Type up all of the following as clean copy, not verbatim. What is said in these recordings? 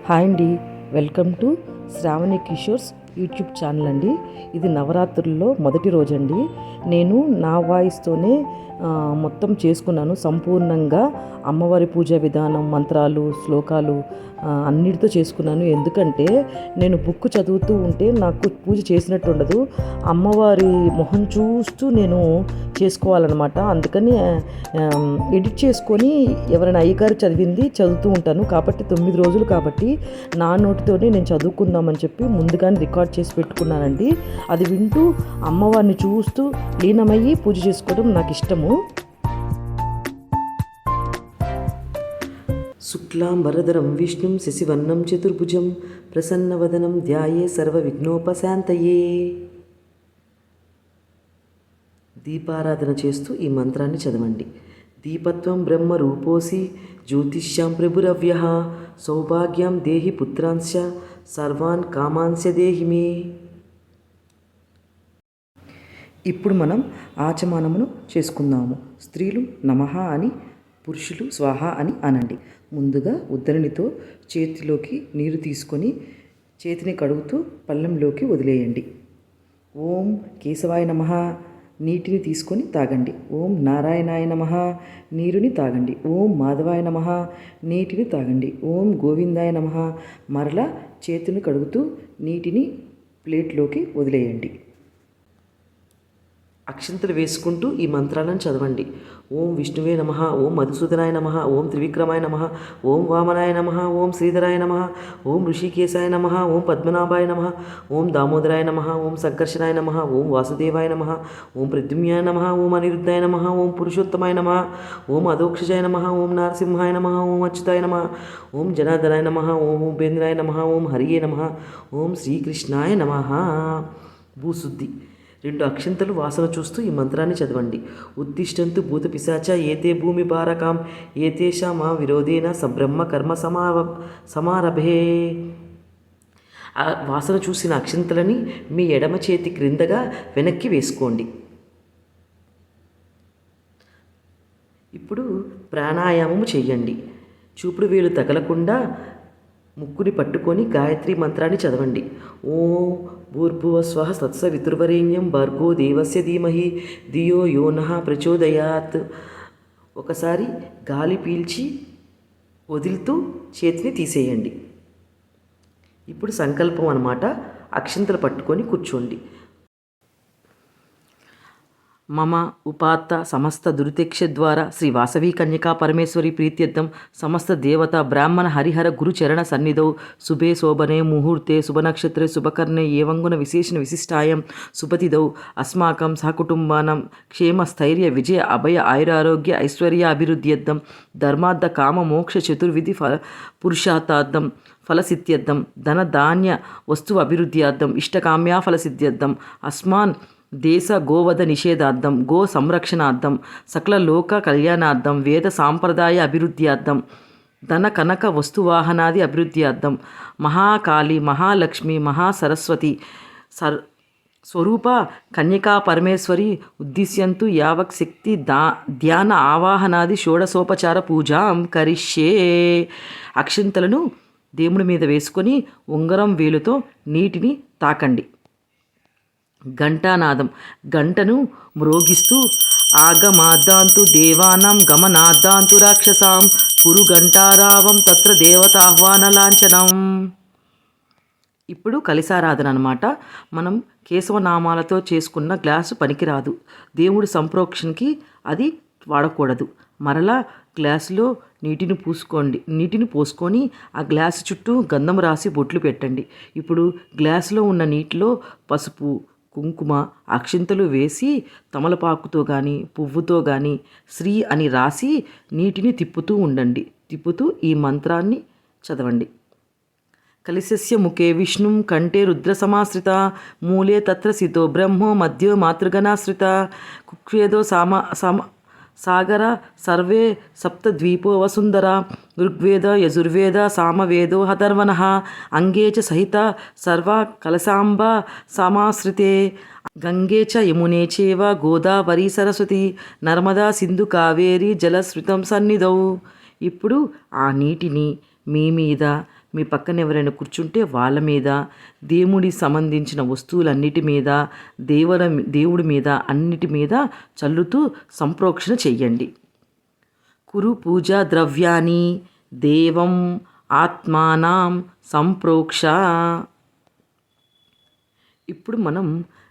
Hi అండి, welcome to Shravani Kishore's YouTube channel అండి. ఇది నవరాత్రుల్లో మొదటి రోజు అండి. నేను నా వాయిస్తోనే మొత్తం చేసుకున్నాను సంపూర్ణంగా. అమ్మవారి పూజా విధానం, మంత్రాలు, శ్లోకాలు అన్నిటితో చేసుకున్నాను. ఎందుకంటే నేను బుక్ చదువుతూ ఉంటే నాకు పూజ చేసినట్టు ఉండదు. అమ్మవారి మొహం చూస్తూ నేను చేసుకోవాలన్నమాట. అందుకని ఎడిట్ చేసుకొని ఎవరైనా అయ్యగారు చదివింది చదువుతూ ఉంటాను. కాబట్టి 9 రోజులు కాబట్టి నా నోటితోనే నేను చదువుకుందామని చెప్పి ముందుగానే రికార్డ్ చేసి పెట్టుకున్నానండి. అది వింటూ అమ్మవారిని చూస్తూ లీనమయ్యి పూజ చేసుకోవడం నాకు ఇష్టము. శుక్లాంబరధరం విష్ణుం శశివర్ణం చతుర్భుజం ప్రసన్నవదనం ధ్యాయే సర్వవిఘ్నోపశాంతయే. దీపారాధన చేస్తూ ఈ మంత్రాన్ని చదవండి. దీపత్వం బ్రహ్మ రూపోసి జ్యోతిష్యాం ప్రభురవ్య సౌభాగ్యం దేహి పుత్రాంశ సర్వాన్ కామాంశ దేహి మే. ఇప్పుడు మనం ఆచమనమును చేసుకుందాము. స్త్రీలు నమః అని, పురుషులు స్వాహ అని అనండి. ముందుగా ఉద్దరణితో చేతిలోకి నీరు తీసుకొని చేతిని కడుగుతూ పళ్ళెంలోకి వదిలేయండి. ఓం కేశవాయ నమః నీటిని తీసుకొని తాగండి. ఓం నారాయణాయ నమః నీరుని తాగండి. ఓం మాధవాయ నమః నీటిని తాగండి. ఓం గోవిందాయ నమః. మరలా చేతిని కడుగుతూ నీటిని ప్లేట్లోకి వదిలేయండి. అక్షంతలు వేసుకుంటూ ఈ మంత్రాలను చదవండి. ఓం విష్ణువే నమః, ఓం మధుసూదనాయ నమః, ఓం త్రివిక్రమాయ నమః, ఓం వామనాయ నమః, ఓం శ్రీధరాయ నమః, ఓం ఋషికేశాయ నమః, ఓం పద్మనాభాయ నమః, ఓం దామోదరాయ నమః, ఓం సంకర్షణాయ నమః, ఓం వాసుదేవాయ నమః, ఓం ప్రద్యుమ్నాయ నమః, ఓం అనిరుద్ధాయ నమః, ఓం పురుషోత్తమాయ నమః, ఓం అధోక్షజాయ నమః, ఓం నరసింహాయ నమః, ఓం అచ్యుతాయ నమః, ఓం జనార్దనాయ నమః, ఓం ఉపేంద్రాయ నమః, ఓం హరియే నమః, ఓం శ్రీకృష్ణాయ నమః. భూశుద్ధి. 2 అక్షంతలు వాసన చూస్తూ ఈ మంత్రాన్ని చదవండి. ఉద్దిష్టంతు భూత పిశాచ ఏతే భూమి భారకాం ఏతేషా మా విరోధేన సబ్రహ్మ కర్మ సమారభే. ఆ వాసన చూసిన అక్షంతలని మీ ఎడమ చేతి క్రిందగా వెనక్కి వేసుకోండి. ఇప్పుడు ప్రాణాయామము చెయ్యండి. చూపుడు వేలు తగలకుండా ముక్కుని పట్టుకొని గాయత్రి మంత్రాన్ని చదవండి. ఓం భూర్భువస్వః తత్సవితుర్వరేణ్యం భర్గో దేవస్య ధీమహి ధియో యో నః ప్రచోదయాత్. ఒకసారి గాలి పీల్చి వదులుతూ చేతిని తీసేయండి. ఇప్పుడు సంకల్పం అన్నమాట. అక్షంతలు పట్టుకొని కూర్చోండి. మమ ఉపాత్త సమస్త దురితేక్ష ద్వారా శ్రీ వాసవీ కన్యకా పరమేశ్వరి ప్రీత్యర్థం సమస్త దేవత బ్రాహ్మణ హరిహర గురు చరణ సన్నిధౌ శుభే శోభనే ముహూర్తే శుభనక్షత్రే శుభకర్ణే ఏవంగుణ విశేషణ విశిష్టాయం శుభతిదౌ అస్మాకం సహకుటుంబానం క్షేమ స్థైర్య విజయ అభయ ఆయురారోగ్య ఐశ్వర్య అభివృద్ధ్యర్థం ధర్మార్థ కామ మోక్ష చతుర్విధి పురుషార్థార్థం ఫలసిద్ధ్యర్థం ధన ధాన్య వస్తు అభివృద్ధ్యార్థం ఇష్టకామ్యా ఫలసిద్ధ్యర్థం అస్మాన్ దేశ గోవధ నిషేధార్థం గో సంరక్షణార్థం సకల లోక కళ్యాణార్థం వేద సాంప్రదాయ అభివృద్ధ్యార్థం ధన కనక వస్తువాహనాది అభివృద్ధ్యార్థం మహాకాళి మహాలక్ష్మి మహాసరస్వతి స్వరూప కన్యకా పరమేశ్వరి ఉద్దిశ్యంతు యావక్ శక్తి ధ్యాన ఆవాహనాది షోడశోపచార పూజాం కరిష్యే. అక్షంతలను దేవుడి మీద వేసుకొని ఉంగరం వేలుతో నీటిని తాకండి. ఘంటానాదం. గంటను మ్రోగిస్తూ ఆగమాద్దాంతు దేవానాం గమనాద్దాంతు రాక్షసాం కురు ఘంటారావం తత్ర దేవతాహ్వాన లాంఛనం. ఇప్పుడు కలిసారాధన అన్నమాట. మనం కేశవనామాలతో చేసుకున్న గ్లాసు పనికిరాదు. దేవుడి సంప్రోక్షణకి అది వాడకూడదు. మరలా గ్లాసులో నీటిని పోసుకొని ఆ గ్లాసు చుట్టూ గంధం రాసి బొట్లు పెట్టండి. ఇప్పుడు గ్లాసులో ఉన్న నీటిలో పసుపు కుంకుమ అక్షింతలు వేసి తమలపాకుతో కానీ పువ్వుతో కానీ శ్రీ అని రాసి నీటిని తిప్పుతూ ఉండండి. తిప్పుతూ ఈ మంత్రాన్ని చదవండి. కలిశస్య ముఖే విష్ణుం కంఠే రుద్ర సమాశ్రిత మూలే తత్ర సితో బ్రహ్మో మధ్యో మాతృగణాశ్రిత కుక్షేదో సాగర సర్వే సప్తద్వీపో వసుంధర ఋగ్వేద యజుర్వేద సామవేదో హధర్వణః అంగే చ సహిత సర్వ కలశాంబ సమాశ్రితే గంగే చ యమునే చైవ గోదావరి సరస్వతి నర్మదా సింధు కావేరి జలశ్రుతం సన్నిధౌ. ఇప్పుడు ఆ నీటిని మీ మీద మీ పక్కన ఎవరైనా కూర్చుంటే వాళ్ళ మీద, దేవుడికి సంబంధించిన వస్తువులన్నిటి మీద, దేవుడి మీద అన్నిటి మీద చల్లుతూ సంప్రోక్షణ చెయ్యండి. కురు పూజా ద్రవ్యాన్ని దేవం ఆత్మానం సంప్రోక్ష. ఇప్పుడు మనం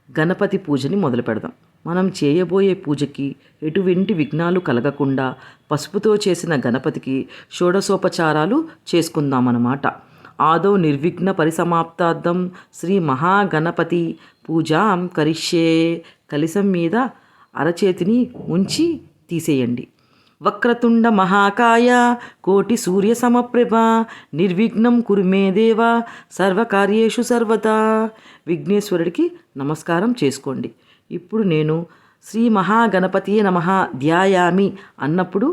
గణపతి పూజని మొదలు పెడదాం. మనం చేయబోయే పూజకి ఎటువంటి విఘ్నాలు కలగకుండా పసుపుతో చేసిన గణపతికి షోడశోపచారాలు చేసుకుందామన్నమాట. ఆదౌ నిర్విఘ్న పరిసమాప్తార్థం శ్రీ మహాగణపతి పూజాం కరిష్యే. కలశం మీద అరచేతిని ఉంచి తీసేయండి. వక్రతుండ మహాకాయ కోటి సూర్య సమప్రభ నిర్విఘ్నం కురుమే దేవ సర్వకార్యేషు సర్వదా. విఘ్నేశ్వరుడికి నమస్కారం చేసుకోండి. ఇప్పుడు నేను శ్రీ మహాగణపతియే నమః ధ్యాయామి అన్నప్పుడు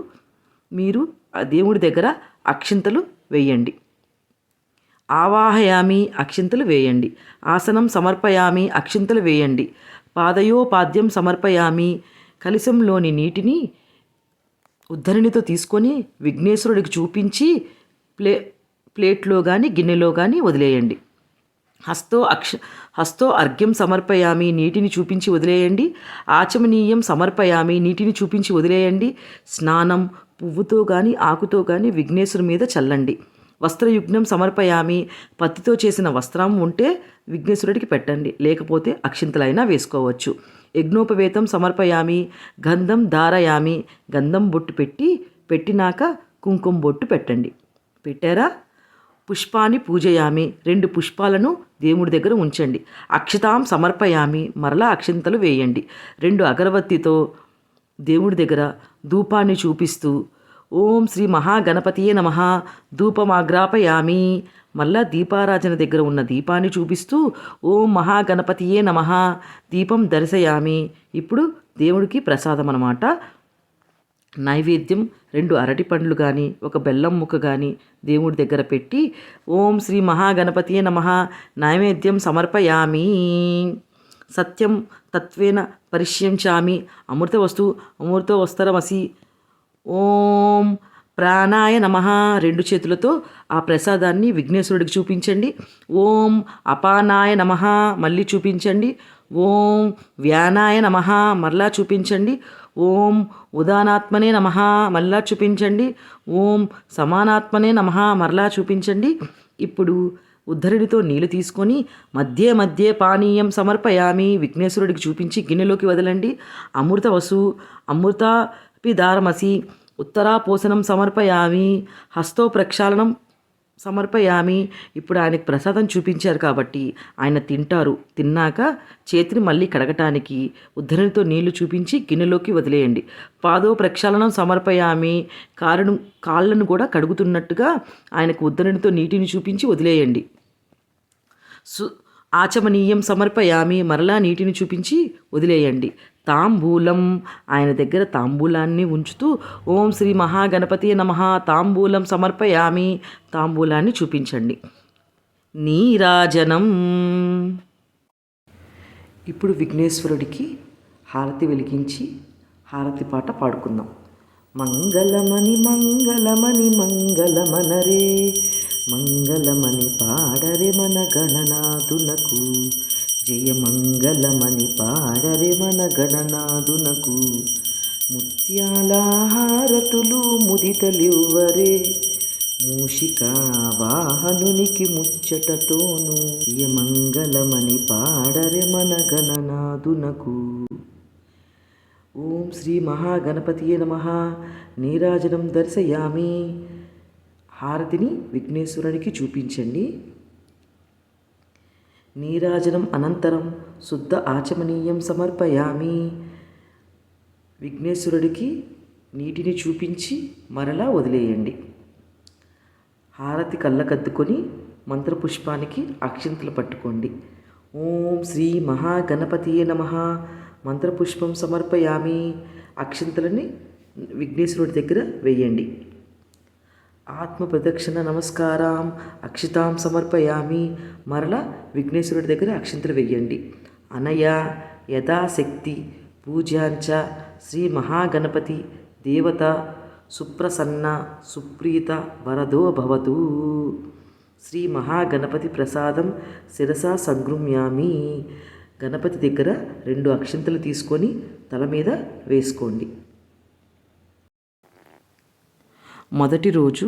మీరు ఆ దేవుడి దగ్గర అక్షింతలు వేయండి. ఆవాహయామి అక్షింతలు వేయండి. ఆసనం సమర్పయామి అక్షింతలు వేయండి. పాదయోపాద్యం సమర్పయామి. కలశంలోని నీటిని ఉద్ధరణితో తీసుకొని విఘ్నేశ్వరుడికి చూపించి ప్లేట్లో కానీ గిన్నెలో కానీ వదిలేయండి. హస్తో అర్ఘ్యం సమర్పయామి నీటిని చూపించి వదిలేయండి. ఆచమనీయం సమర్పయామి నీటిని చూపించి వదిలేయండి. స్నానం పువ్వుతో కానీ ఆకుతో కానీ విఘ్నేశ్వరు మీద చల్లండి. వస్త్రయుగ్నం సమర్పయామి పత్తితో చేసిన వస్త్రం ఉంటే విఘ్నేశ్వరుడికి పెట్టండి, లేకపోతే అక్షింతలైనా వేసుకోవచ్చు. యజ్ఞోపవేతం సమర్పయామి గంధం ధారయామి గంధం బొట్టు పెట్టినాక కుంకుమ బొట్టు పెట్టండి. పెట్టారా? పుష్పాన్ని పూజయామి 2 పుష్పాలను దేవుడి దగ్గర ఉంచండి. అక్షతాం సమర్పయామి మరలా అక్షింతలు వేయండి. 2 అగరవత్తితో దేవుడి దగ్గర ధూపాన్ని చూపిస్తూ ఓం శ్రీ మహాగణపతియే నమః ధూపమాగ్రాపయామి. మళ్ళా దీపారాజన దగ్గర ఉన్న దీపాన్ని చూపిస్తూ ఓం మహాగణపతియే నమః దీపం దర్శయామి. ఇప్పుడు దేవుడికి ప్రసాదం అన్నమాట. నైవేద్యం 2 అరటి పండ్లు కానీ 1 బెల్లం ముక్క కానీ దేవుడి దగ్గర పెట్టి ఓం శ్రీ మహాగణపతియే నమః నైవేద్యం సమర్పయామి. సత్యం తత్వేన పరిష్యంచామి అమృత వస్తరమసి. ఓం ప్రాణాయ నమః 2 చేతులతో ఆ ప్రసాదాన్ని విఘ్నేశ్వరుడికి చూపించండి. ఓం అపానాయ నమః మళ్ళీ చూపించండి. ఓం వ్యానాయ నమః మరలా చూపించండి. ఓం ఉదానాత్మనే నమః మరలా చూపించండి. ఓం సమానాత్మనే నమః మరలా చూపించండి. ఇప్పుడు ఉద్ధరుడితో నీళ్లు తీసుకొని మధ్య పానీయం సమర్పయామి విఘ్నేశ్వరుడికి చూపించి గిన్నెలోకి వదలండి. అమృతాపిదారమసి ఉత్తరాపోసనం సమర్పయామి హస్తో ప్రక్షాళనం సమర్పయామి. ఇప్పుడు ఆయనకు ప్రసాదం చూపించారు కాబట్టి ఆయన తింటారు. తిన్నాక చేతిని మళ్ళీ కడగటానికి ఉద్ధరణితో నీళ్లు చూపించి గిన్నెలోకి వదిలేయండి. పాదో ప్రక్షాళనం సమర్పయామి కాళ్ళను కూడా కడుగుతున్నట్టుగా ఆయనకు ఉద్ధరణితో నీటిని చూపించి వదిలేయండి. ఆచమనీయం సమర్పయామి మరలా నీటిని చూపించి వదిలేయండి. తాంబూలం ఆయన దగ్గర తాంబూలాన్ని ఉంచుతూ ఓం శ్రీ మహాగణపతి నమః తాంబూలం సమర్పయామి తాంబూలాన్ని చూపించండి. నీరాజనం. ఇప్పుడు విఘ్నేశ్వరుడికి హారతి వెలిగించి హారతి పాట పాడుకుందాం. మంగళమణి మంగళమణి మంగళమనరే మంగళమణి పాడరే మన గణనాథునకు జయ మంగళమణి పాడరే మన గణనాథునకు ముత్యాల హారతులు ముదితలివ్వరే మూషికా వాహనునికి ముచ్చటతోను జయ మంగళమణి పాడరే మన గణనాథునకు. ఓం శ్రీ మహాగణపతియే నమః నీరాజనం దర్శయామి. హారతిని విఘ్నేశ్వరునికి చూపించండి. నీరాజనం అనంతరం శుద్ధ ఆచమనీయం సమర్పయామి. విఘ్నేశ్వరుడికి నీటిని చూపించి మరలా వదిలేయండి. హారతి కళ్ళకద్దుకొని మంత్రపుష్పానికి అక్షింతలు పట్టుకోండి. ఓం శ్రీ మహాగణపతియే నమః మంత్రపుష్పం సమర్పయామి. అక్షింతలని విఘ్నేశ్వరుడి దగ్గర వేయండి. ఆత్మ ప్రదక్షిణ నమస్కారం అక్షితాం సమర్పయామి. మరలా విఘ్నేశ్వరుడి దగ్గర అక్షింతలు వేయండి. అనయా యథాశక్తి పూజ్యాంచ శ్రీ మహాగణపతి దేవత సుప్రసన్న సుప్రీత వరదో భవతు. శ్రీ మహాగణపతి ప్రసాదం శిరసా సంగృహ్యామి. గణపతి దగ్గర 2 అక్షింతలు తీసుకొని తల మీద వేసుకోండి. మొదటి రోజు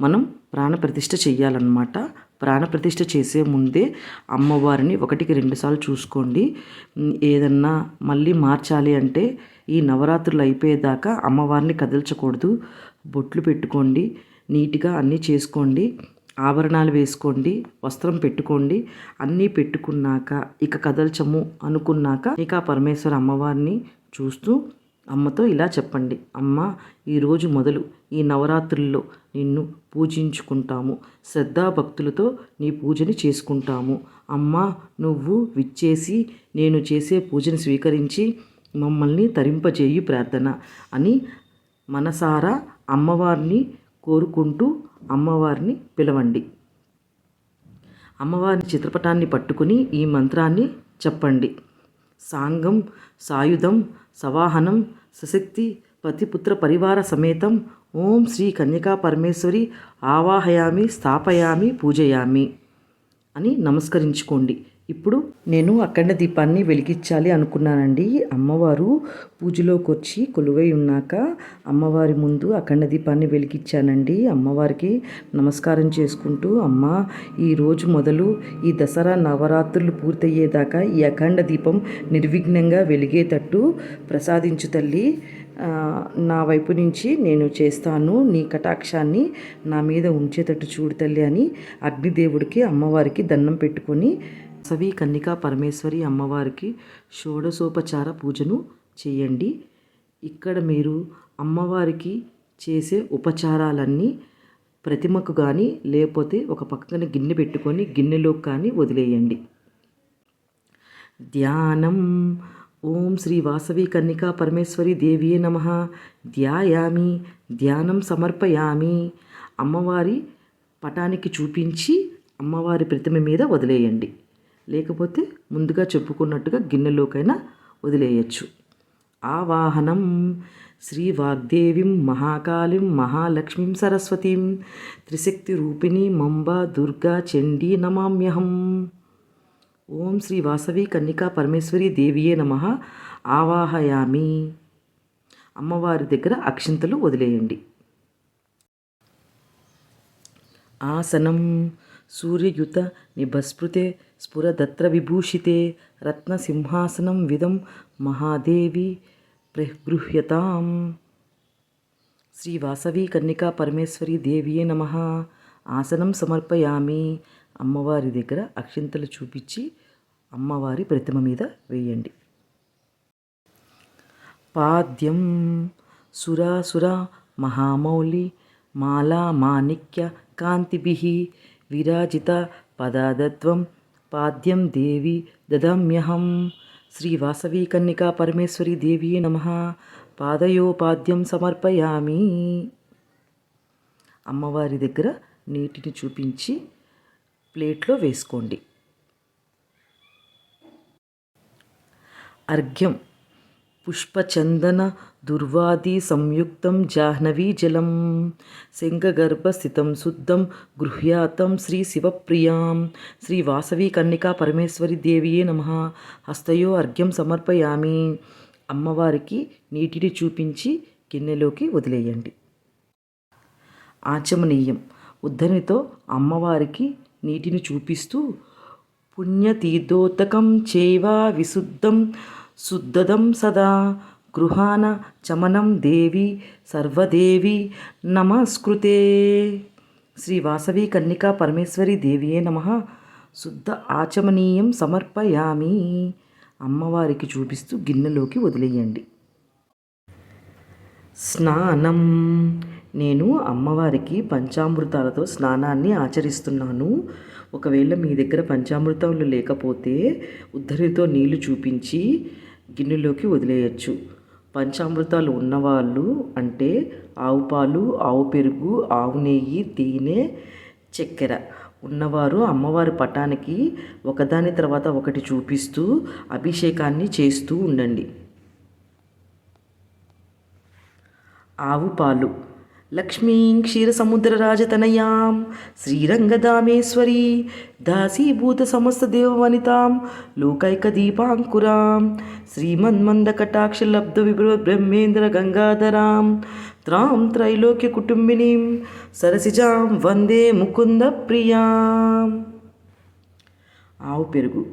మనం ప్రాణప్రతిష్ఠ చెయ్యాలన్నమాట. ప్రాణప్రతిష్ఠ చేసే ముందే అమ్మవారిని 1కి 2 సార్లు చూసుకోండి. ఏదన్నా మళ్ళీ మార్చాలి అంటే ఈ నవరాత్రులు అయిపోయేదాకా అమ్మవారిని కదిల్చకూడదు. బొట్లు పెట్టుకోండి, నీట్గా అన్నీ చేసుకోండి, ఆభరణాలు వేసుకోండి, వస్త్రం పెట్టుకోండి. అన్నీ పెట్టుకున్నాక ఇక కదల్చము అనుకున్నాక ఇక పరమేశ్వర అమ్మవారిని చూస్తూ అమ్మతో ఇలా చెప్పండి: అమ్మ, ఈరోజు మొదలు ఈ నవరాత్రుల్లో నిన్ను పూజించుకుంటాము, శ్రద్ధాభక్తులతో నీ పూజని చేసుకుంటాము. అమ్మ, నువ్వు విచ్చేసి నేను చేసే పూజని స్వీకరించి మమ్మల్ని తరింపజేయి ప్రార్థన అని మనసారా అమ్మవారిని కోరుకుంటూ అమ్మవారిని పిలవండి. అమ్మవారి చిత్రపటాన్ని పట్టుకుని ఈ మంత్రాన్ని చెప్పండి: సాంగం సాయుధం సవాహనం సశక్తి పతిపుత్ర పరివార సమేతం ఓం శ్రీ కన్యకా పరమేశ్వరి ఆవాహయామి స్థాపయామి పూజయామి అని నమస్కరించుకోండి. ఇప్పుడు నేను అఖండ దీపాన్ని వెలిగించాలి అనుకున్నానండి. అమ్మవారు పూజలోకి వచ్చి కొలువై ఉన్నాక అమ్మవారి ముందు అఖండ దీపాన్ని వెలిగించానండి. అమ్మవారికి నమస్కారం చేసుకుంటూ, అమ్మ, ఈరోజు మొదలు ఈ దసరా నవరాత్రులు పూర్తయ్యేదాకా ఈ అఖండ దీపం నిర్విఘ్నంగా వెలిగేటట్టు ప్రసాదించు తల్లి. నా వైపు నుంచి నేను చేస్తాను, నీ కటాక్షాన్ని నా మీద ఉంచేటట్టు చూడు తల్లి అని అగ్నిదేవుడికి అమ్మవారికి దండం పెట్టుకొని వాసవి కన్యకా పరమేశ్వరి అమ్మవారికి షోడశోపచార పూజను చేయండి. ఇక్కడ మీరు అమ్మవారికి చేసే ఉపచారాలన్నీ ప్రతిమకు కానీ లేకపోతే ఒక పక్కన గిన్నె పెట్టుకొని గిన్నెలోకి కానీ వదిలేయండి. ధ్యానం. ఓం శ్రీ వాసవి కన్యకా పరమేశ్వరి దేవియే నమః. ధ్యాయామి, ధ్యానం సమర్పయామి. అమ్మవారి పటానికి చూపించి అమ్మవారి ప్రతిమ మీద వదిలేయండి. లేకపోతే ముందుగా చెప్పుకున్నట్టుగా గిన్నెలోకైనా వదిలేయచ్చు. ఆవాహనం. శ్రీ వాగ్దేవిం మహాకాళిం మహాలక్ష్మీం సరస్వతీం త్రిశక్తి రూపిణి మంబ దుర్గా చండీ నమామ్యహం. ఓం శ్రీ వాసవి కన్యకా పరమేశ్వరి దేవియే నమః. ఆవాహయామి. అమ్మవారి దగ్గర అక్షింతలు వదిలేయండి. ఆసనం. సూర్యయుత నిభస్పృతే స్ఫురదత్ర విభూషితే రత్నసింహాసనం విదం మహాదేవి ప్రగృహ్యతాం. శ్రీ వాసవి కన్యకా పరమేశ్వరి దేవియే నమః. ఆసనం సమర్పయామి. అమ్మవారి దగ్గర అక్షింతలు చూపించి అమ్మవారి ప్రతిమ మీద వేయండి. పాద్యం. సురాసుర మహామౌళి మాలా మాణిక్య కాంతిభిః విరాజిత పదాదత్వం పాద్యం దేవి దదామ్యహం. శ్రీ వాసవి కన్యకా పరమేశ్వరి దేవియే నమః. పాదయోపాద్యం సమర్పయామి. అమ్మవారి దగ్గర నీటిని చూపించి ప్లేట్లో వేసుకోండి. అర్ఘ్యం. పుష్పచందన దుర్వాది సంయుక్తం జాహ్నవీ జలం శంఖగర్భస్థితం శుద్ధం గృహ్యాతం శ్రీ శివప్రియాం. శ్రీ వాసవి కన్యకా పరమేశ్వరి దేవియే నమః. హస్తయో అర్ఘ్యం సమర్పయామి. అమ్మవారికి నీటిని చూపించి గిన్నెలోకి వదిలేయండి. ఆచమనీయం. ఉద్ధరణితో అమ్మవారికి నీటిని చూపిస్తూ పుణ్యతీర్థోదకం చైవ విశుద్ధం శుద్ధదం సదా గృహాన చమనం దేవి సర్వదేవి నమస్కృతే. శ్రీ వాసవి కన్యకా పరమేశ్వరి దేవియే నమః. శుద్ధ ఆచమనీయం సమర్పయామి. అమ్మవారికి చూపిస్తూ గిన్నెలోకి వదిలేయండి. స్నానం. నేను అమ్మవారికి పంచామృతాలతో స్నానాన్ని ఆచరిస్తున్నాను. ఒకవేళ మీ దగ్గర పంచామృతాలు లేకపోతే ఉద్ధరితో నీళ్లు చూపించి గిన్నెలోకి వదిలేయచ్చు. పంచామృతాలు ఉన్నవాళ్ళు అంటే ఆవు పాలు, ఆవు పెరుగు, ఆవు నెయ్యి, తేనె, చక్కెర ఉన్నవారు అమ్మవారి పటానికి ఒకదాని తర్వాత ఒకటి చూపిస్తూ అభిషేకాన్ని చేస్తూ ఉండండి. ఆవు పాలు లక్ష్మీం క్షీరసముద్రరాజతనయాం శ్రీరంగదామేశ్వరీ దాసీభూతసమస్తదేవవనితాం లోకైకదీపాంకురాం శ్రీమన్మందకటాక్షలబ్ధవిబ్రహ్మేంద్రగంగాధరాం త్రాం త్రైలోక్యకుటుంబినీం సరసిజాం వందే ముకుందప్రియాం. ఆవు పెరుగు.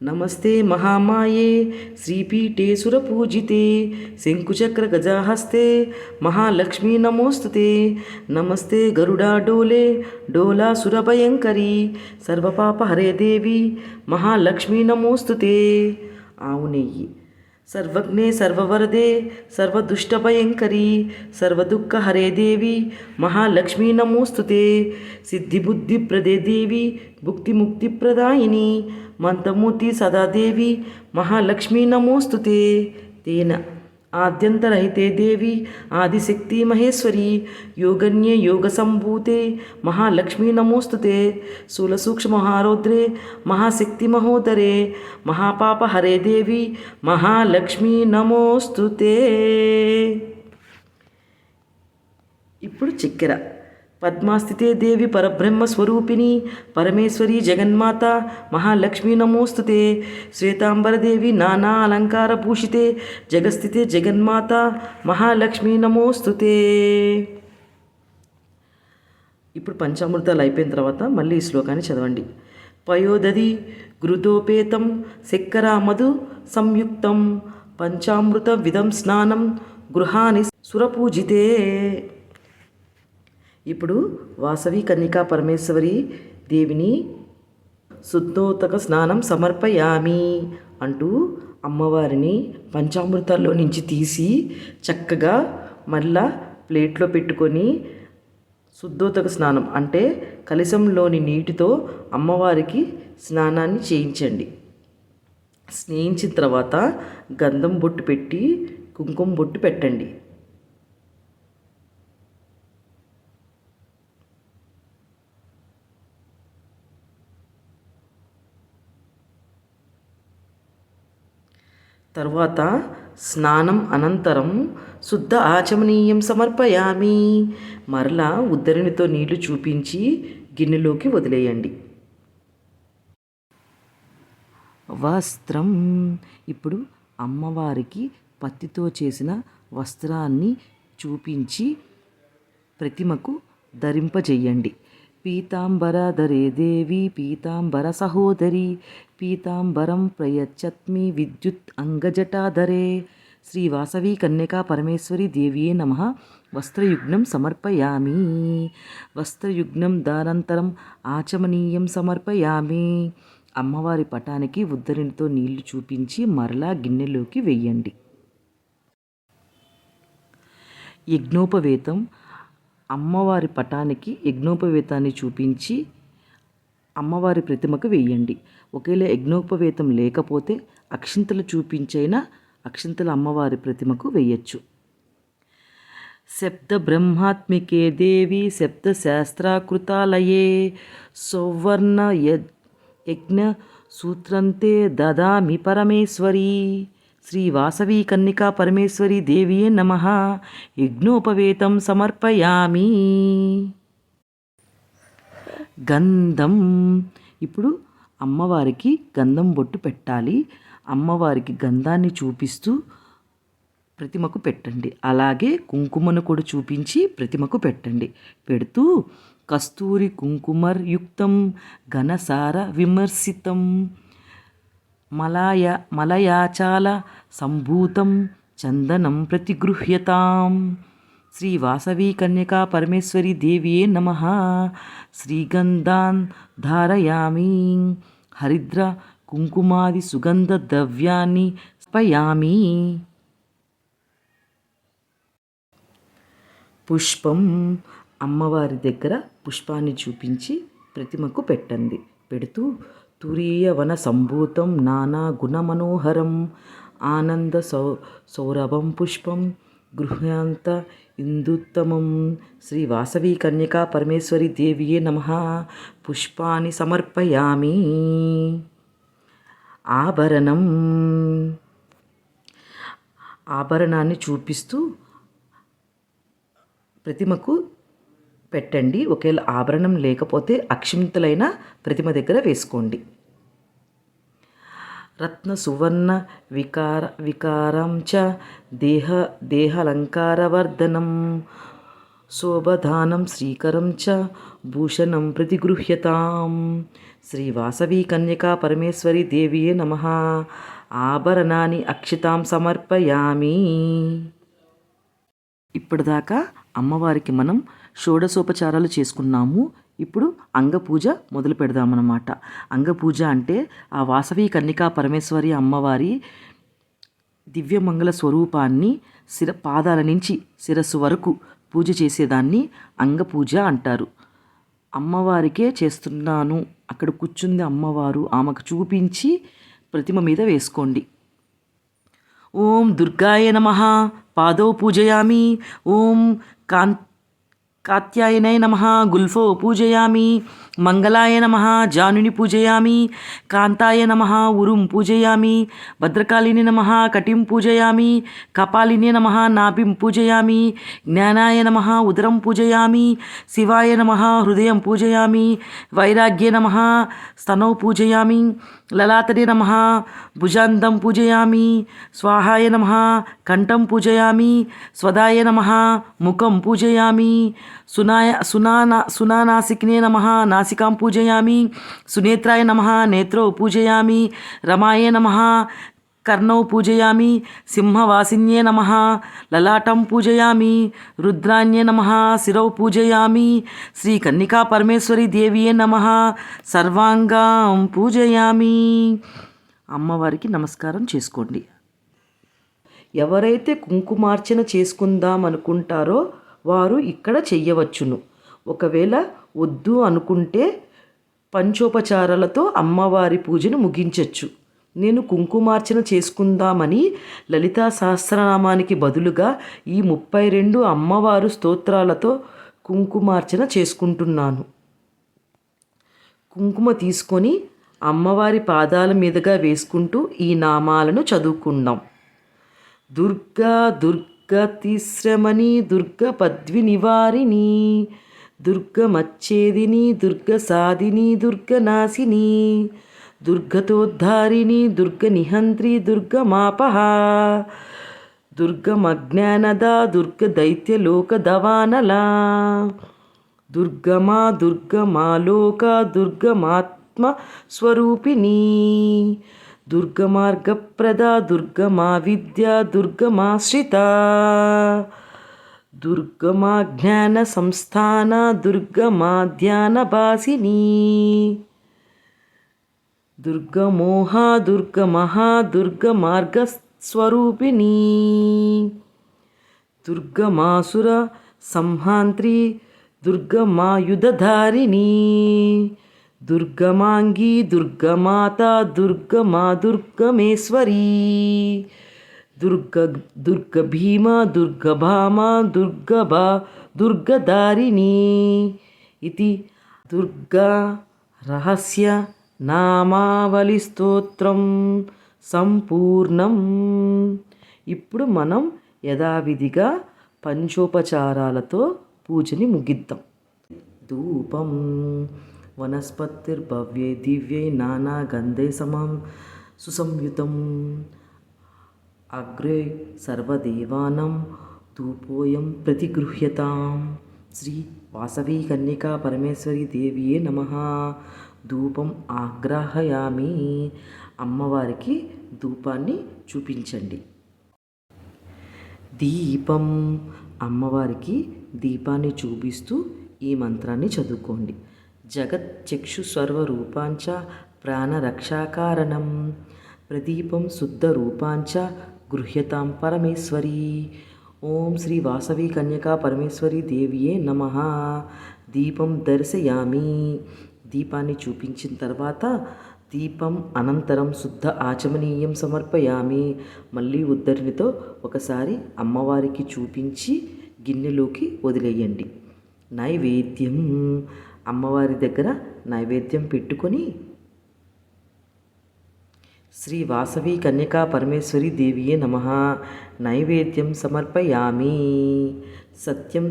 నమస్తే మహామాయే శ్రీపీఠే సురపూజితే శంకుచక్ర గజాహస్తే మహాలక్ష్మీ నమోస్తుతే. నమస్తే గరుడాడోలే డోలాసురభయంకరీ సర్వపాపహరే దేవి మహాలక్ష్మీ నమోస్తుతే. ఆవు నెయ్యి. సర్వజ్ఞే సర్వవరదే సర్వదుష్టభయంకరీ సర్వదుఃఖహరే దేవి మహాలక్ష్మీ నమోస్తుతే. సిద్ధిబుద్ధిప్రదే దేవి భుక్తిముక్తిప్రదాయిని మంతమూర్తి సదాదేవి మహాలక్ష్మీ నమోస్తుతే. తేన. ఆద్యంతరహితే దేవి ఆదిశక్తి మహేశ్వరి యోగన్యే యోగసంభూతే మహాలక్ష్మీ నమోస్తుతే. స్థూలసూక్ష్మహారౌద్రే మహాశక్తి మహోదరే మహాపాపహరే దేవి మహాలక్ష్మీ నమోస్తుతే. ఇప్పుడు చక్కెర. పద్మాస్థితే దేవి పరబ్రహ్మస్వరూపిణి పరమేశ్వరి జగన్మాత మహాలక్ష్మీ నమోస్తుతే. శ్వేతాంబరదేవి నానా అలంకారభూషితే జగస్థితే జగన్మాత మహాలక్ష్మీ నమోస్తుతే. ఇప్పుడు పంచామృతాలు అయిపోయిన తర్వాత మళ్ళీ ఈ శ్లోకాన్ని చదవండి. పయోదధి ఘృతోపేతం శక్కర మధు సంయుక్తం పంచామృత విధం స్నానం గృహాని సురపూజితే. ఇప్పుడు వాసవి కన్నికా పరమేశ్వరి దేవిని శుద్ధోతక స్నానం సమర్పయామి అంటూ అమ్మవారిని పంచామృతాల్లో నుంచి తీసి చక్కగా మళ్ళా ప్లేట్లో పెట్టుకొని శుద్ధోతక స్నానం అంటే కలశంలోని నీటితో అమ్మవారికి స్నానాన్ని చేయించండి. స్నేహించిన తర్వాత గంధం బొట్టు పెట్టి కుంకుమ బొట్టు పెట్టండి. తరువాత స్నానం అనంతరం శుద్ధ ఆచమనీయం సమర్పయామి. మరలా ఉద్దరినితో నీళ్లు చూపించి గిన్నెలోకి వదిలేయండి. వస్త్రం. ఇప్పుడు అమ్మవారికి పత్తితో చేసిన వస్త్రాన్ని చూపించి ప్రతిమకు ధరింపజేయండి. పీతాంబరధరే దేవి పీతాంబర సహోదరి పీతాంబరం ప్రయచ్చత్మి విద్యుత్ అంగజటాధరే. శ్రీ వాసవి కన్యకా పరమేశ్వరి దేవియే నమః. వస్త్రయుగ్నం సమర్పయామి. వస్త్రయుగ్నం దానంతరం ఆచమనీయం సమర్పయామి. అమ్మవారి పటానికి ఉద్దరినితో నీళ్లు చూపించి మరలా గిన్నెలోకి వెయ్యండి. యజ్ఞోపవేతం. అమ్మవారి పటానికి యజ్ఞోపవేతాన్ని చూపించి అమ్మవారి ప్రతిమకు వేయండి. ఒకవేళ యజ్ఞోపవేతం లేకపోతే అక్షింతలు చూపించైనా అక్షింతలు అమ్మవారి ప్రతిమకు వేయచ్చు. శబ్ద బ్రహ్మాత్మికే దేవి శబ్ద శాస్త్రాకృతాలయే సౌవర్ణ యజ్ఞ సూత్రంతే దదామి పరమేశ్వరి. శ్రీ వాసవి కన్నికా పరమేశ్వరి దేవియే నమః. యజ్ఞోపవేతం సమర్పయామి. గంధం. ఇప్పుడు అమ్మవారికి గంధం బొట్టు పెట్టాలి. అమ్మవారికి గంధాన్ని చూపిస్తూ ప్రతిమకు పెట్టండి. అలాగే కుంకుమను కూడా చూపించి ప్రతిమకు పెట్టండి. పెడుతూ కస్తూరి కుంకుమర్యుక్తం ఘనసార విమర్శితం మలయాచాల సంభూతం చందనం ప్రతిగృహ్యతాం. శ్రీ వాసవి కన్యకా పరమేశ్వరి దేవియే నమః. శ్రీగంధాన్ ధారయామి. హరిద్ర కుంకుమాది సుగంధ ద్రవ్యాన్ని స్పయామి. పుష్పం. అమ్మవారి దగ్గర పుష్పాన్ని చూపించి ప్రతిమకు పెట్టండి. పెడుతూ తురీయవన సంభూతం నానా గుణమనోహరం ఆనంద సౌరభం పుష్పం గృహ్యాంత ఇందుత్తమం. శ్రీ వాసవి కన్యకా పరమేశ్వరి దేవియే నమః. పుష్పాన్ని సమర్పయామి. ఆభరణం. ఆభరణాన్ని చూపిస్తూ ప్రతిమకు పెట్టండి. ఒకవేళ ఆభరణం లేకపోతే అక్షింతలైన ప్రతిమ దగ్గర వేసుకోండి. రత్న సువర్ణ వికారం చ దేహాలంకారవర్ధనం శోభదానం శ్రీకరం చ భూషణం ప్రతిగృహ్యతాం. శ్రీ వాసవి కన్యకా పరమేశ్వరి దేవియే నమః. ఆభరణాన్ని అక్షితాం సమర్పయామి. ఇప్పటిదాకా అమ్మవారికి మనం షోడశోపచారాలు చేసుకున్నాము. ఇప్పుడు అంగపూజ మొదలు పెడదామన్నమాట. అంగపూజ అంటే ఆ వాసవి కన్యకా పరమేశ్వరి అమ్మవారి దివ్యమంగళ స్వరూపాన్ని పాదాల నుంచి శిరస్సు వరకు పూజ చేసేదాన్ని అంగపూజ అంటారు. అమ్మవారికే చేస్తున్నాను, అక్కడ కూర్చుంది అమ్మవారు, ఆమెకు చూపించి ప్రతిమ మీద వేసుకోండి. ఓం దుర్గాయ నమః పాదౌ పూజయామి. ఓం కాత్యాయనాయ నమః గుల్ఫో పూజయామి. మంగళాయ నమః జానుని పూజయామి. కాంతాయ నమః ఉరుం పూజయామి. భద్రకాళిని నమః కటిం పూజయామి. కపాలిని నమః నాభిం పూజయామి. జ్ఞానాయ నమః ఉదరం పూజయామి. శివాయ నమః హృదయం పూజయామి. వైరాగ్యే నమః స్తనౌ పూజయామి. లలాటనే నమః భుజాంతం పూజయామి. స్వాహాయ నమః కంఠం పూజయామి. స్వదాయ నమః ముఖం పూజయామి. సునానాసికినే నమః నాసికాం పూజయామి. సునేత్రాయ నమః నేత్రౌ పూజయామి. రమాయ నమః కర్ణౌ పూజయామి. సింహవాసిన్యే నమః లలాటం పూజయామి. రుద్రాన్యే నమః శిరౌ పూజయామి. శ్రీ కన్యకా పరమేశ్వరి దేవియే నమః సర్వాంగాం పూజయామి. అమ్మవారికి నమస్కారం చేసుకోండి. ఎవరైతే కుంకుమార్చన చేసుకుందాం అనుకుంటారో వారు ఇక్కడ చెయ్యవచ్చును. ఒకవేళ వద్దు అనుకుంటే పంచోపచారాలతో అమ్మవారి పూజను ముగించవచ్చు. నేను కుంకుమార్చన చేసుకుందామని లలితా సహస్రనామానికి బదులుగా ఈ 32 అమ్మవారు స్తోత్రాలతో కుంకుమార్చన చేసుకుంటున్నాను. కుంకుమ తీసుకొని అమ్మవారి పాదాల మీదుగా వేసుకుంటూ ఈ నామాలను చదువుకుందాం. దుర్గా దుర్గతిశ్రమణి దుర్గ పద్వి నివారిణి దుర్గమచ్ఛేదిని దుర్గసాదిని దుర్గనాశిని దుర్గతోద్ధారిణి దుర్గనిహంత్రి దుర్గమాపహ దుర్గమజ్ఞానద దుర్గదైత్యలోకదవానలా దుర్గమా దుర్గమాలోక దుర్గమాత్మస్వరూపిణి దుర్గమార్గప్రద దుర్గమా విద్య దుర్గమాశ్రిత దుర్గమా జ్ఞాన సంస్థాన దుర్గమా ధ్యానభాసిని దుర్గమోహ దుర్గమహ దుర్గమార్గస్వరూపిణి దుర్గమాసుర సంహాంత్రి దుర్గమాయుధధారిణి దుర్గమాంగి దుర్గమాత దుర్గమా దుర్గమేశ్వరీ దుర్గభీమ దుర్గభామ దుర్గదారిణి ఇది దుర్గా రహస్య నామావళి స్తోత్రం సంపూర్ణం. ఇప్పుడు మనం యథావిధిగా పంచోపచారాలతో పూజని ముగిద్దాం. ధూపం వనస్పతిర్భవ్యై దివ్యై నానా గంధై సమం సుసంయుతం అగ్రే సర్వదేవానాం ధూపోయం ప్రతిగృహ్యతాం. శ్రీ వాసవి కన్యకా పరమేశ్వరి దేవియే నమః. ధూపం ఆగ్రాహయామి. అమ్మవారికి ధూపాన్ని చూపించండి. దీపం అమ్మవారికి దీపాన్ని చూపిస్తూ ఈ మంత్రాన్ని చదువుకోండి. జగచ్చక్షు సర్వరూపాంచ ప్రాణరక్షాకారణం ప్రదీపం శుద్ధరూపాంచ గృహ్యతాం పరమేశ్వరి. ఓం శ్రీ వాసవి కన్యకా పరమేశ్వరి దేవియే నమః. దీపం దర్శయామి. దీపాన్ని చూపించిన తర్వాత దీపం అనంతరం శుద్ధ ఆచమనీయం సమర్పయామి. మళ్ళీ ఉద్దరినితో ఒకసారి అమ్మవారికి చూపించి గిన్నెలోకి వదిలేయండి. నైవేద్యం అమ్మవారి దగ్గర నైవేద్యం పెట్టుకొని శ్రీ వాసవి కన్యకా పరమేశ్వరి దేవియే నమః నైవేద్యం సమర్పయామి. సత్యం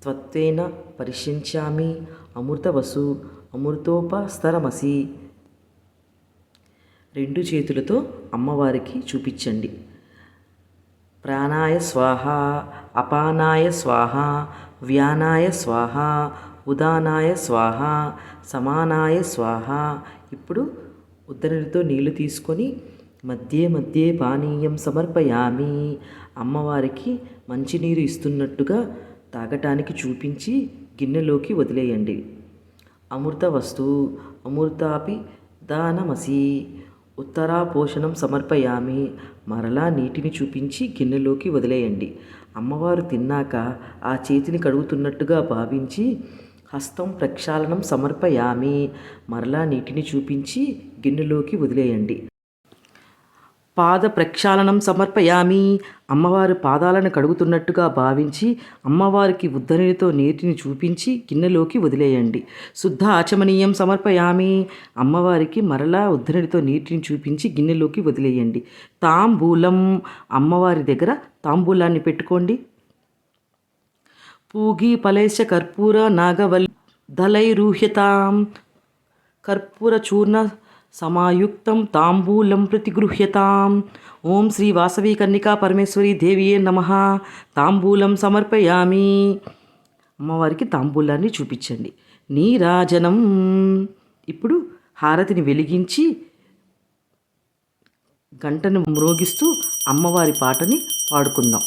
త్వత్వేన పరిశించామి అమృతవసు అమృతోపస్తరమసి. రెండు చేతులతో అమ్మవారికి చూపించండి. ప్రాణాయ స్వాహ, అపానాయ స్వాహ, వ్యానాయ స్వాహ, ఉదానాయ స్వాహ, సమానాయ స్వాహ. ఇప్పుడు ఉద్దరణితో నీళ్లు తీసుకొని మధ్యే మధ్యే పానీయం సమర్పయామి. అమ్మవారికి మంచినీరు ఇస్తున్నట్టుగా తాగటానికి చూపించి గిన్నెలోకి వదిలేయండి. అమృత వస్తువు అమృతాపి దానమసి. ఉత్తరాపోషణం సమర్పయామి. మరలా నీటిని చూపించి గిన్నెలోకి వదిలేయండి. అమ్మవారు తిన్నాక ఆ చేతిని కడుగుతున్నట్టుగా భావించి హస్తం ప్రక్షాళనం సమర్పయామి. మరలా నీటిని చూపించి గిన్నెలోకి వదిలేయండి. పాద ప్రక్షాళనం సమర్పయామి. అమ్మవారి పాదాలను కడుగుతున్నట్టుగా భావించి అమ్మవారికి ఉద్దరణితో నీటిని చూపించి గిన్నెలోకి వదిలేయండి. శుద్ధ ఆచమనీయం సమర్పయామి. అమ్మవారికి మరలా ఉద్దరణితో నీటిని చూపించి గిన్నెలోకి వదిలేయండి. తాంబూలం అమ్మవారి దగ్గర తాంబూలాన్ని పెట్టుకోండి. పూగి ఫలైశ్చ కర్పూర నాగవల్లి దళైరూహ్యతాం కర్పూర చూర్ణ సమాయుక్తం తాంబూలం ప్రతిగృహ్యతాం. ఓం శ్రీ వాసవి కన్నికా పరమేశ్వరి దేవియే నమః. తాంబూలం సమర్పయామి. అమ్మవారికి తాంబూలాన్ని చూపించండి. నీరాజనం. ఇప్పుడు హారతిని వెలిగించి గంటను మ్రోగిస్తూ అమ్మవారి పాటని పాడుకుందాం.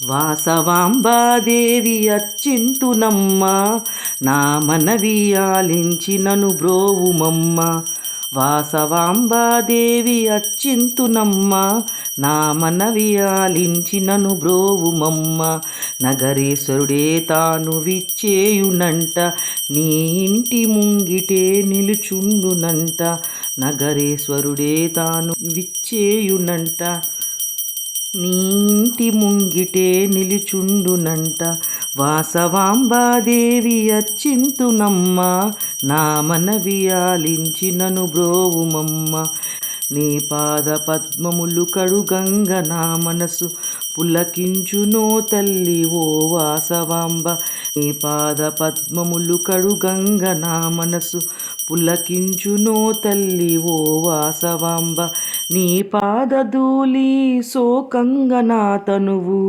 వాసవాంబాదేవి అచ్చింతునమ్మ, నా మనవి ఆలించినను బ్రోవుమమ్మ. వాసవాంబాదేవి అచ్చింతునమ్మ, నా మనవి ఆలించినను బ్రోవుమమ్మ. నగరేశ్వరుడే తాను విచ్చేయునంట, నీ ఇంటి ముంగిటే నిలుచుండునంట. నగరేశ్వరుడే తాను విచ్చేయునంట, నీ ఇంటి ముంగిటే నిలుచుండునంట. వాసవాంబాదేవి అచ్చింతునమ్మ, నా మనవి ఆలించినను బ్రోవుమమ్మ. నీ పాద పద్మములు కడుగంగ నా మనసు పులకించునో తల్లి ఓ వాసవాంబ. నీ పాద పద్మములు కడుగంగ నా మనసు పులకించునో తల్లి ఓ వాసవాంబ. నీ పాదధూళి సోకంగ నా తనువు,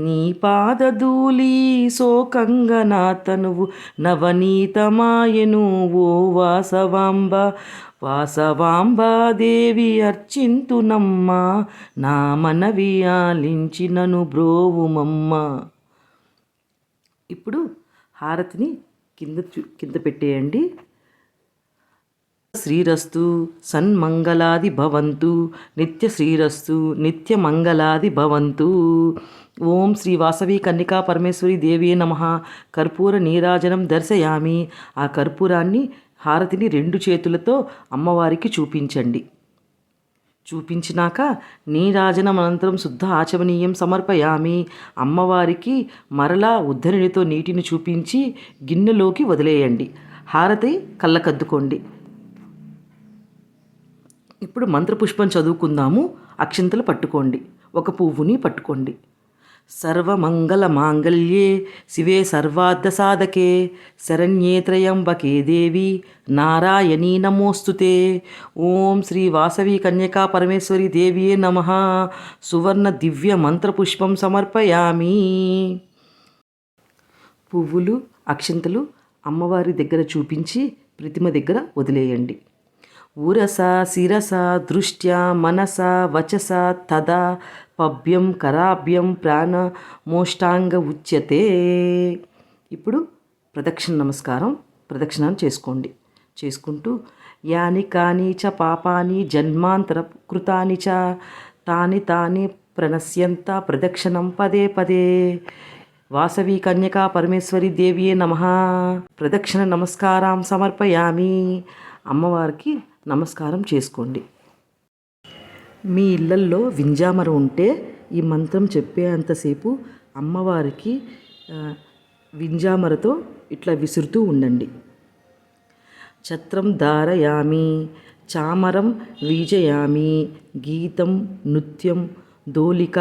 నీ పాదధూళి సోకంగ నా తనువు నవనీతమాయను ఓ వాసవాంబ. వాసవాంబాదేవి అర్చింతునమ్మ, నా మనవి ఆలించినను బ్రోవుమమ్మ. ఇప్పుడు హారతిని కింద పెట్టేయండి. శ్రీరస్తు సన్మంగళాది భవంతు, నిత్య శ్రీరస్తు నిత్యమంగళాది భవంతు. ఓం శ్రీ వాసవి కన్నికా పరమేశ్వరి దేవియే నమః. కర్పూర నీరాజనం దర్శయామి. ఆ కర్పూరాన్ని హారతిని రెండు చేతులతో అమ్మవారికి చూపించండి. చూపించినాక నీరాజనం అనంతరం శుద్ధ ఆచమనీయం సమర్పయామి. అమ్మవారికి మరలా ఉద్ధరణితో నీటిని చూపించి గిన్నెలోకి వదిలేయండి. హారతి కళ్ళకద్దుకోండి. ఇప్పుడు మంత్రపుష్పం చదువుకుందాము. అక్షింతలు పట్టుకోండి. ఒక పువ్వుని పట్టుకోండి. సర్వమంగళ మాంగళ్యే శివే సర్వార్థ సాధకే శరణ్యే త్రయంబకే దేవి నారాయణీ నమోస్తుతే. ఓం శ్రీ వాసవి కన్యకా పరమేశ్వరి దేవియే నమః. సువర్ణ దివ్య మంత్రపుష్పం సమర్పయామి. పువ్వులు అక్షింతలు అమ్మవారి దగ్గర చూపించి ప్రతిమ దగ్గర వదిలేయండి. ఉరస శిరస దృష్ట్యా మనస వచస తదా పభ్యం కరాభ్యం ప్రాణమోష్టాంగ ఉచ్యతే. ఇప్పుడు ప్రదక్షిణాన్ని చేసుకుంటూ యాని కాని చ పాపాని జన్మాంతర కృతాని చ తాని తాని ప్రణశ్యంత ప్రదక్షిణం పదే పదే. వాసవి కన్యకా పరమేశ్వరి దేవియే నమః. ప్రదక్షిణ నమస్కారం సమర్పయామి. అమ్మవారికి నమస్కారం చేసుకోండి. మీ ఇళ్ళల్లో వింజామర ఉంటే ఈ మంత్రం చెప్పేంతసేపు అమ్మవారికి వింజామరతో ఇట్లా విసురుతూ ఉండండి. ఛత్రం ధారయామి, చామరం వీజయామి, గీతం నృత్యం దోలిక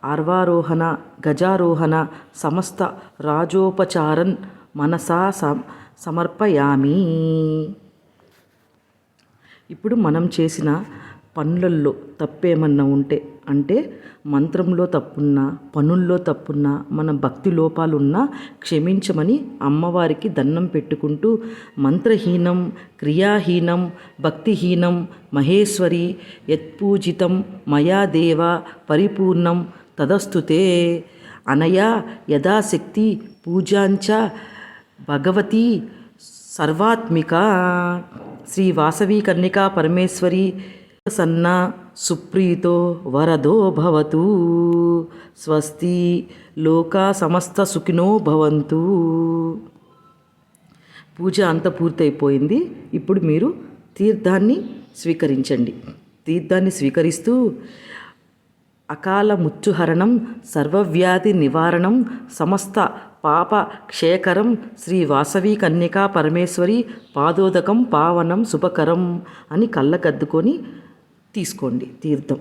ఆర్వారోహణ గజారోహణ సమస్త రాజోపచారన్ మనసా సమర్పయామి. ఇప్పుడు మనం చేసిన పనులల్లో తప్పేమన్నా ఉంటే, అంటే మంత్రంలో తప్పున్నా, పనుల్లో తప్పున్నా, మన భక్తి లోపాలున్నా క్షమించమని అమ్మవారికి దండం పెట్టుకుంటూ, మంత్రహీనం క్రియాహీనం భక్తిహీనం మహేశ్వరి యత్పూజితం మయా దేవ పరిపూర్ణం తదస్తుతే అనయా యథాశక్తి పూజాంచ భగవతి సర్వాత్మిక. శ్రీ వాసవి కన్నికా పరమేశ్వరి సన్న సుప్రీతో వరదో భవతు. స్వస్తి. లోకా సమస్త సుఖినో భవంతు. పూజ అంతా పూర్తయిపోయింది. ఇప్పుడు మీరు తీర్థాన్ని స్వీకరించండి. తీర్థాన్ని స్వీకరిస్తూ అకాల మృత్యుహరణం సర్వవ్యాధి నివారణం సమస్త పాప క్షయకరం శ్రీ వాసవి కన్యకా పరమేశ్వరి పాదోదకం పావనం శుభకరం అని కళ్ళకద్దుకొని తీసుకోండి తీర్థం.